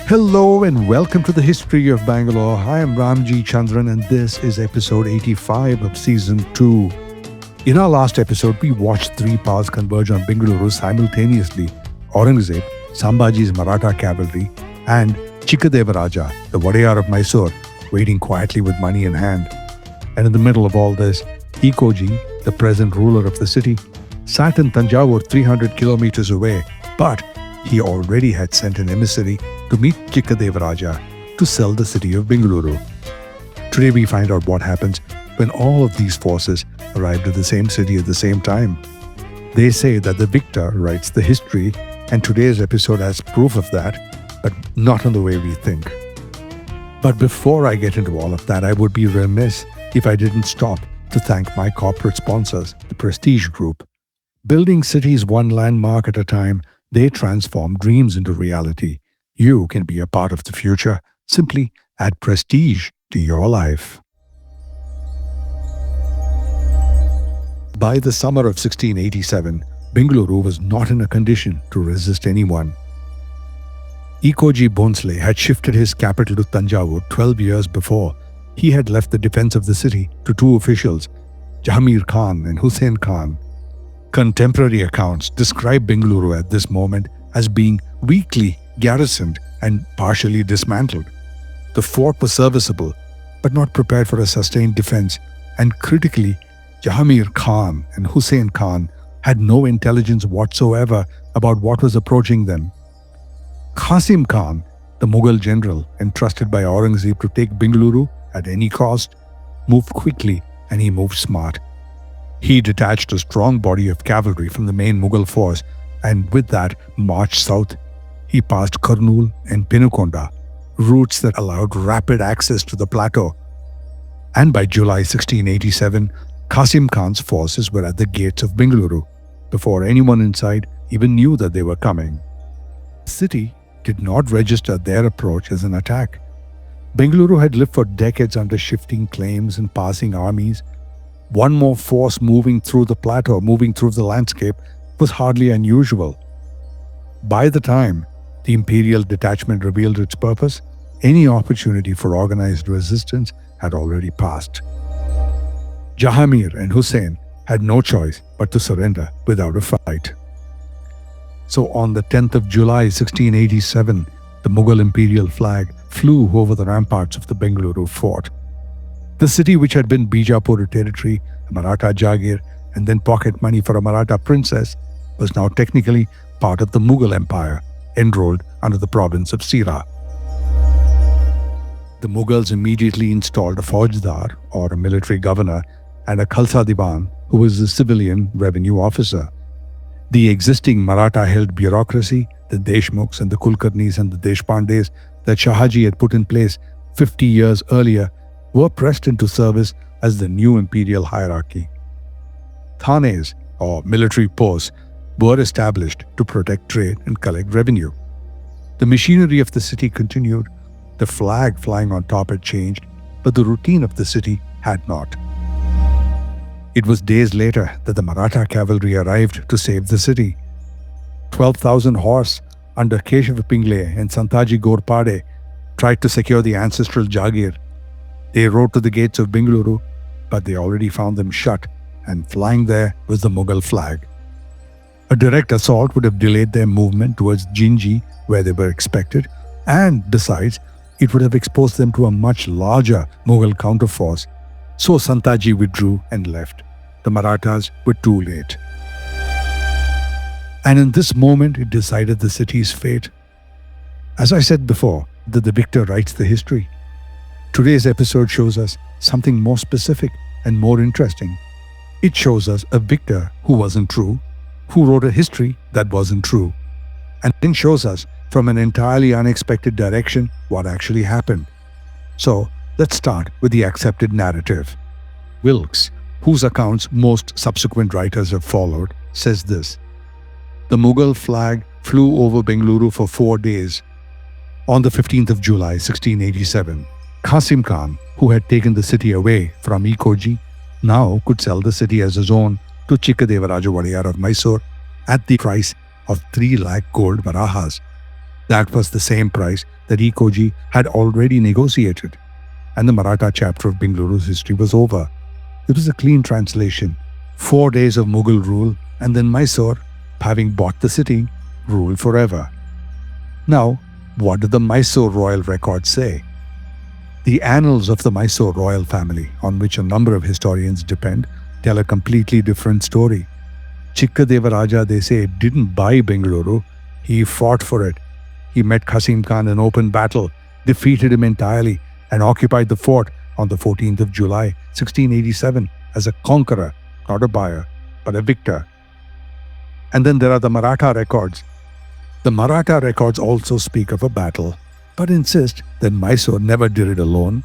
Hello and welcome to the History of Bangalore. I am Ramjee Chandran and this is episode 85 of season 2. In our last episode, we watched three powers converge on Bengaluru simultaneously: Aurangzeb, Sambhaji's Maratha cavalry, and Chikkadevaraja, the Wadiyar of Mysore, waiting quietly with money in hand. And in the middle of all this, Ekoji, the present ruler of the city, sat in Tanjavur 300 kilometers away, but he already had sent an emissary to meet Chikkadevaraja to sell the city of Bengaluru. Today we find out what happens when all of these forces arrived at the same city at the same time. They say that the victor writes the history, and today's episode has proof of that, but not in the way we think. But before I get into all of that, I would be remiss if I didn't stop to thank my corporate sponsors, the Prestige Group. Building cities one landmark at a time, they transform dreams into reality. You can be a part of the future. Simply add prestige to your life. By the summer of 1687, Bengaluru was not in a condition to resist anyone. Ekoji Bhonsle had shifted his capital to Tanjavur 12 years before. He had left the defense of the city to two officials, Jahangir Khan and Hussain Khan. Contemporary accounts describe Bengaluru at this moment as being weakly garrisoned and partially dismantled. The fort was serviceable, but not prepared for a sustained defense, and critically, Jahangir Khan and Hussain Khan had no intelligence whatsoever about what was approaching them. Qasim Khan, the Mughal general entrusted by Aurangzeb to take Bengaluru at any cost, moved quickly and he moved smart. He detached a strong body of cavalry from the main Mughal force and with that marched south. He passed Kurnool and Penukonda, routes that allowed rapid access to the plateau. And by July 1687, Qasim Khan's forces were at the gates of Bengaluru, before anyone inside even knew that they were coming. The city did not register their approach as an attack. Bengaluru had lived for decades under shifting claims and passing armies. One more force moving through the plateau, moving through the landscape, was hardly unusual. By the time the imperial detachment revealed its purpose, any opportunity for organized resistance had already passed. Jahangir and Hussain had no choice but to surrender without a fight. So on the 10th of July 1687, the Mughal imperial flag flew over the ramparts of the Bengaluru fort. The city, which had been Bijapur territory, a Maratha Jagir, and then pocket money for a Maratha princess, was now technically part of the Mughal Empire, enrolled under the province of Sira. The Mughals immediately installed a Faujdar, or a military governor, and a Khalsa Diwan, who was a civilian revenue officer. The existing Maratha-held bureaucracy, the Deshmukhs and the Kulkarnis and the Deshpandes that Shahaji had put in place 50 years earlier, were pressed into service as the new imperial hierarchy. Thanes, or military posts, were established to protect trade and collect revenue. The machinery of the city continued. The flag flying on top had changed, but the routine of the city had not. It was days later that the Maratha cavalry arrived to save the city. 12,000 horse under Keshav Pingle and Santaji Ghorpade tried to secure the ancestral Jagir. They rode to the gates of Bengaluru, but they already found them shut, and flying there was the Mughal flag. A direct assault would have delayed their movement towards Jinji, where they were expected, and besides, it would have exposed them to a much larger Mughal counterforce. So Santaji withdrew and left. The Marathas were too late. And in this moment, it decided the city's fate. As I said before, that the victor writes the history. Today's episode shows us something more specific and more interesting. It shows us a victor who wasn't true, who wrote a history that wasn't true, and then shows us from an entirely unexpected direction what actually happened. So, let's start with the accepted narrative. Wilkes, whose accounts most subsequent writers have followed, says this: the Mughal flag flew over Bengaluru for 4 days. On the 15th of July, 1687, Qasim Khan, who had taken the city away from Ekoji, now could sell the city as his own to Chikkadevaraja Wadiyar of Mysore at the price of 3 lakh gold varahas. That was the same price that Ekoji had already negotiated, and the Maratha chapter of Bengaluru's history was over. It was a clean translation. 4 days of Mughal rule, and then Mysore, having bought the city, ruled forever. Now, what do the Mysore royal records say? The annals of the Mysore royal family, on which a number of historians depend, tell a completely different story. Chikkadevaraja, they say, didn't buy Bengaluru, he fought for it. He met Qasim Khan in open battle, defeated him entirely, and occupied the fort on the 14th of July, 1687, as a conqueror, not a buyer, but a victor. And then there are the Maratha records. The Maratha records also speak of a battle, but insist that Mysore never did it alone,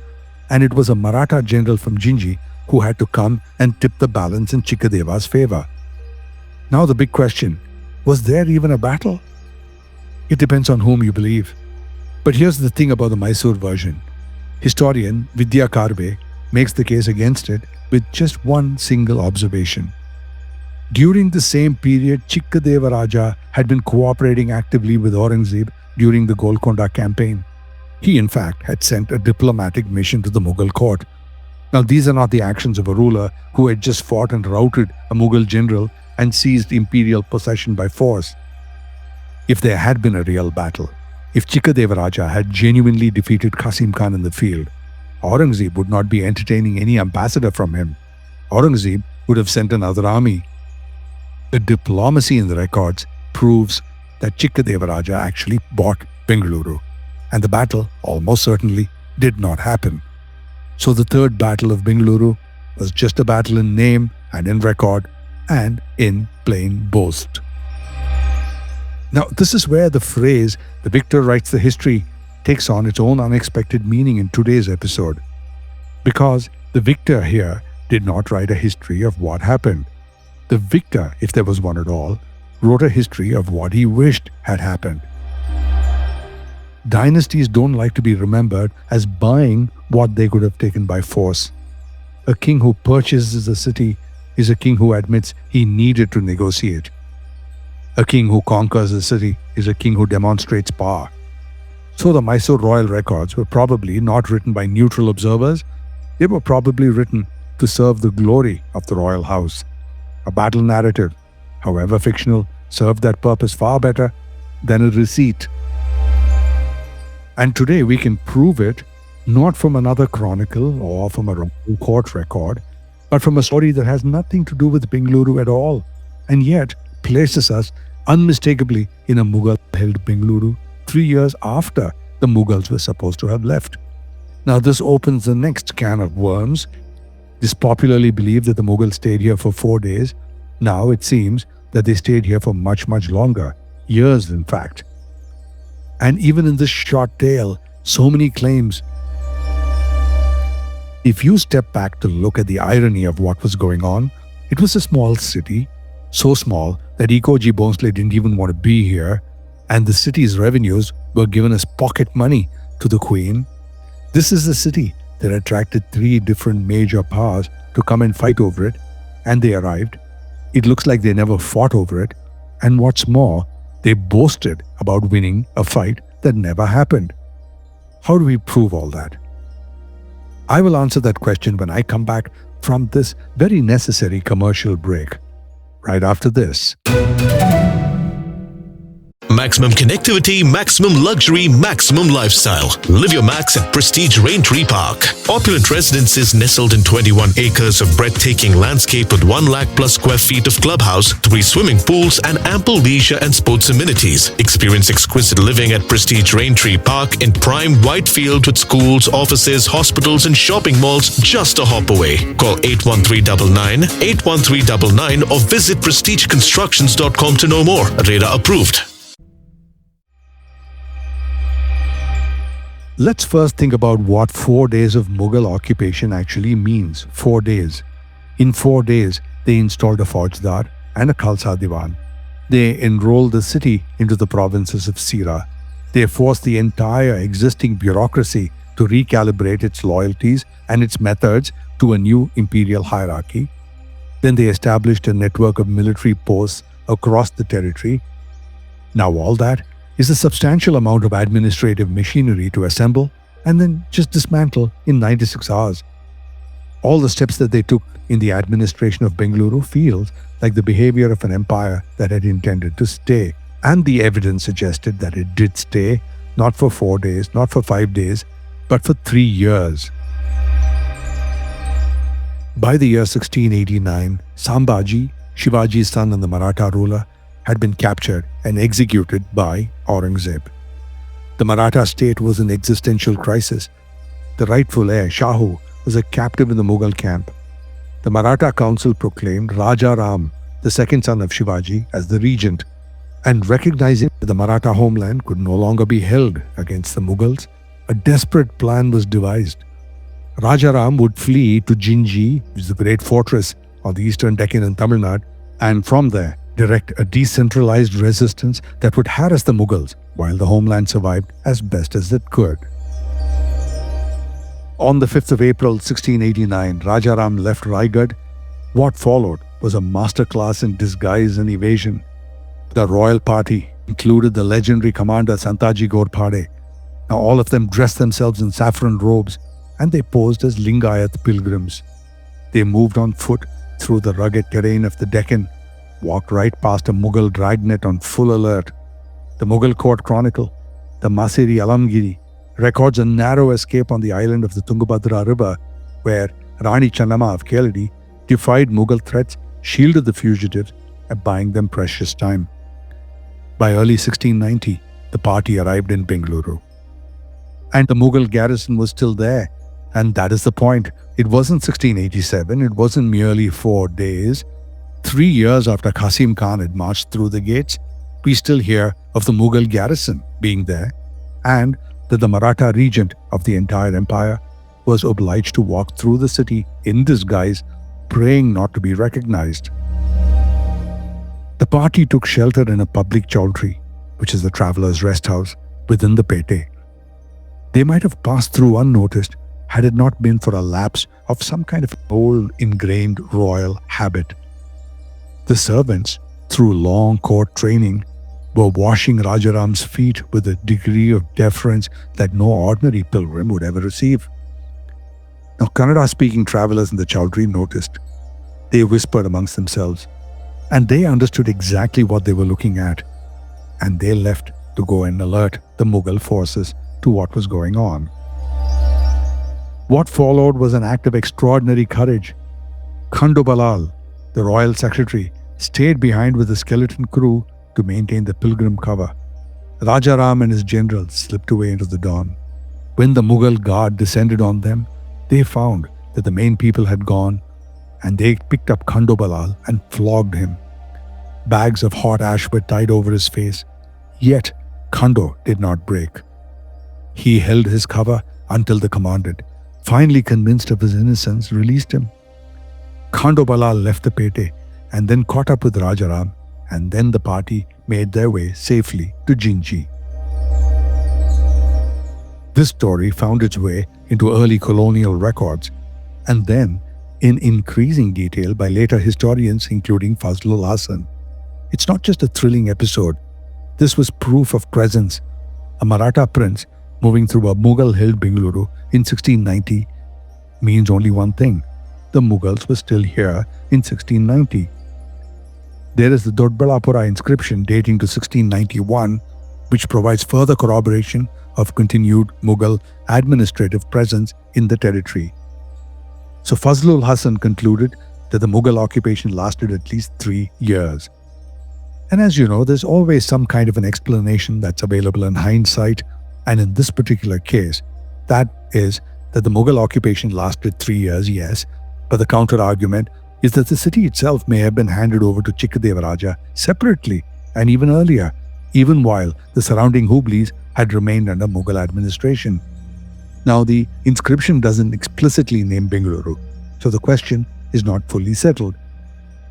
and it was a Maratha general from Jinji who had to come and tip the balance in Chikkadeva's favor. Now the big question, was there even a battle? It depends on whom you believe. But here's the thing about the Mysore version. Historian Vidya Karve makes the case against it with just one single observation. During the same period, Chikkadevaraja had been cooperating actively with Aurangzeb during the Golconda campaign. He, in fact, had sent a diplomatic mission to the Mughal court. Now, these are not the actions of a ruler who had just fought and routed a Mughal general and seized imperial possession by force. If there had been a real battle, if Chikkadevaraja had genuinely defeated Qasim Khan in the field, Aurangzeb would not be entertaining any ambassador from him. Aurangzeb would have sent another army. The diplomacy in the records proves that Chikkadevaraja actually bought Bengaluru, and the battle almost certainly did not happen. So the Third Battle of Bengaluru was just a battle in name and in record and in plain boast. Now, this is where the phrase, "the victor writes the history," takes on its own unexpected meaning in today's episode. Because the victor here did not write a history of what happened. The victor, if there was one at all, wrote a history of what he wished had happened. Dynasties don't like to be remembered as buying what they could have taken by force. A king who purchases a city is a king who admits he needed to negotiate. A king who conquers a city is a king who demonstrates power. So the Mysore royal records were probably not written by neutral observers. They were probably written to serve the glory of the royal house. A battle narrative, however fictional, served that purpose far better than a receipt. And today we can prove it not from another chronicle or from a royal court record, but from a story that has nothing to do with Bengaluru at all, and yet places us unmistakably in a Mughal-held Bengaluru 3 years after the Mughals were supposed to have left. Now this opens the next can of worms. It is popularly believed that the Mughals stayed here for 4 days. Now it seems that they stayed here for much, much longer, years in fact. And even in this short tale, so many claims. If you step back to look at the irony of what was going on, it was a small city, so small that Ekoji Bhonsle didn't even want to be here, and the city's revenues were given as pocket money to the Queen. This is the city that attracted 3 different major powers to come and fight over it, and they arrived. It looks like they never fought over it, and what's more, they boasted about winning a fight that never happened. How do we prove all that? I will answer that question when I come back from this very necessary commercial break. Right after this. Maximum connectivity, maximum luxury, maximum lifestyle. Live your max at Prestige Raintree Park. Opulent residences nestled in 21 acres of breathtaking landscape with 1 lakh plus square feet of clubhouse, 3 swimming pools and ample leisure and sports amenities. Experience exquisite living at Prestige Raintree Park in prime Whitefield with schools, offices, hospitals and shopping malls just a hop away. Call 81399 81399 or visit prestigeconstructions.com to know more. Radar approved. Let's first think about what 4 days of Mughal occupation actually means. 4 days. In 4 days, they installed a Faujdar and a Khalsa Diwan. They enrolled the city into the provinces of Sira. They forced the entire existing bureaucracy to recalibrate its loyalties and its methods to a new imperial hierarchy. Then they established a network of military posts across the territory. Now all that is a substantial amount of administrative machinery to assemble and then just dismantle in 96 hours. All the steps that they took in the administration of Bengaluru feels like the behavior of an empire that had intended to stay. And the evidence suggested that it did stay, not for 4 days, not for 5 days, but for 3 years. By the year 1689, Sambhaji, Shivaji's son and the Maratha ruler, had been captured and executed by Aurangzeb. The Maratha state was in existential crisis. The rightful heir, Shahu, was a captive in the Mughal camp. The Maratha council proclaimed Raja Ram, the second son of Shivaji, as the regent, and recognizing that the Maratha homeland could no longer be held against the Mughals, a desperate plan was devised. Raja Ram would flee to Jinji, which is the great fortress on the eastern Deccan in Tamil Nadu, and from there direct a decentralized resistance that would harass the Mughals while the homeland survived as best as it could. On the 5th of April 1689, Raja Ram left Raigad. What followed was a masterclass in disguise and evasion. The royal party included the legendary commander Santaji Ghorpade. Now all of them dressed themselves in saffron robes and they posed as Lingayat pilgrims. They moved on foot through the rugged terrain of the Deccan, walked right past a Mughal dragnet on full alert. The Mughal court chronicle, the Masiri Alamgiri, records a narrow escape on the island of the Tungabhadra river where Rani Channamma of Keladi defied Mughal threats, shielded the fugitives, and buying them precious time. By early 1690, the party arrived in Bengaluru. And the Mughal garrison was still there. And that is the point. It wasn't 1687, it wasn't merely 4 days. 3 years after Qasim Khan had marched through the gates, we still hear of the Mughal garrison being there, and that the Maratha regent of the entire empire was obliged to walk through the city in disguise, praying not to be recognized. The party took shelter in a public chowdhury, which is the traveller's rest house, within the Pete. They might have passed through unnoticed had it not been for a lapse of some kind of old ingrained royal habit. The servants, through long court training, were washing Rajaram's feet with a degree of deference that no ordinary pilgrim would ever receive. Now, Kannada-speaking travelers in the chowdhury noticed. They whispered amongst themselves, and they understood exactly what they were looking at, and they left to go and alert the Mughal forces to what was going on. What followed was an act of extraordinary courage. Khando Balal, the royal secretary, stayed behind with the skeleton crew to maintain the pilgrim cover. Raja Ram and his generals slipped away into the dawn. When the Mughal guard descended on them, they found that the main people had gone, and they picked up Khando Balal and flogged him. Bags of hot ash were tied over his face, yet Khando did not break. He held his cover until the commandant, finally convinced of his innocence, released him. Khando Balal left the Pete and then caught up with Rajaram, and then the party made their way safely to Jinji. This story found its way into early colonial records and then in increasing detail by later historians including Fazlul Hasan. It's not just a thrilling episode. This was proof of presence. A Maratha prince moving through a Mughal-held Bengaluru in 1690 means only one thing. The Mughals were still here in 1690. There is the Dodbalapura inscription dating to 1691, which provides further corroboration of continued Mughal administrative presence in the territory. So Fazlul Hasan concluded that the Mughal occupation lasted at least 3 years. And as you know, there's always some kind of an explanation that's available in hindsight, and in this particular case, that is that the Mughal occupation lasted 3 years, yes, but the counter-argument is that the city itself may have been handed over to Chikkadevaraja separately and even earlier, even while the surrounding Hublis had remained under Mughal administration. Now, the inscription doesn't explicitly name Bengaluru, so the question is not fully settled,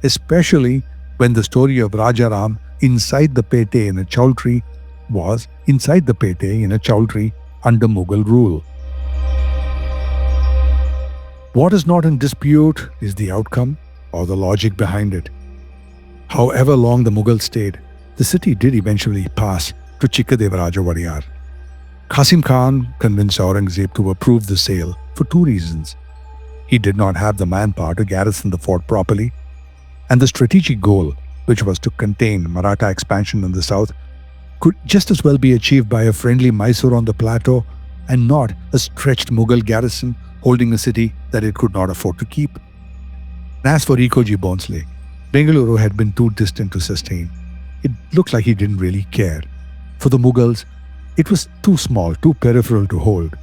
especially when the story of Rajaram inside the Pete in a chowdhury was inside the Pete in a chowdhury under Mughal rule. What is not in dispute is the outcome or the logic behind it. However long the Mughals stayed, the city did eventually pass to Chikkadevaraja Wadiyar. Qasim Khan convinced Aurangzeb to approve the sale for two reasons. He did not have the manpower to garrison the fort properly, and the strategic goal, which was to contain Maratha expansion in the south, could just as well be achieved by a friendly Mysore on the plateau and not a stretched Mughal garrison holding a city that it could not afford to keep. As for Ekoji Bhonsle, Bengaluru had been too distant to sustain. It looked like he didn't really care. For the Mughals, it was too small, too peripheral to hold.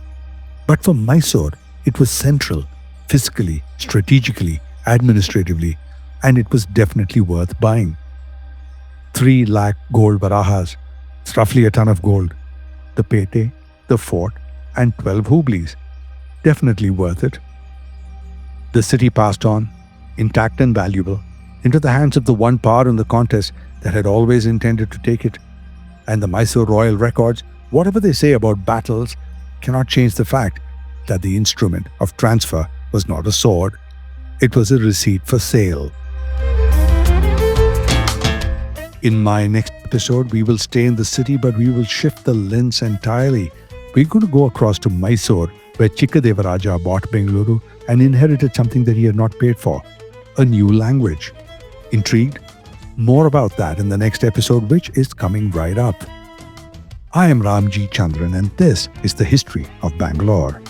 But for Mysore, it was central, physically, strategically, administratively, and it was definitely worth buying. 3 lakh gold barahas, it's roughly a ton of gold. The pete, the fort, and 12 hublis. Definitely worth it. The city passed on, intact and valuable, into the hands of the one power in the contest that had always intended to take it. And the Mysore royal records, whatever they say about battles, cannot change the fact that the instrument of transfer was not a sword, it was a receipt for sale. In my next episode, we will stay in the city, but we will shift the lens entirely. We're going to go across to Mysore, where Chikkadevaraja bought Bengaluru and inherited something that he had not paid for, a new language. Intrigued? More about that in the next episode, which is coming right up. I am Ramjee Chandran, and this is the history of Bangalore.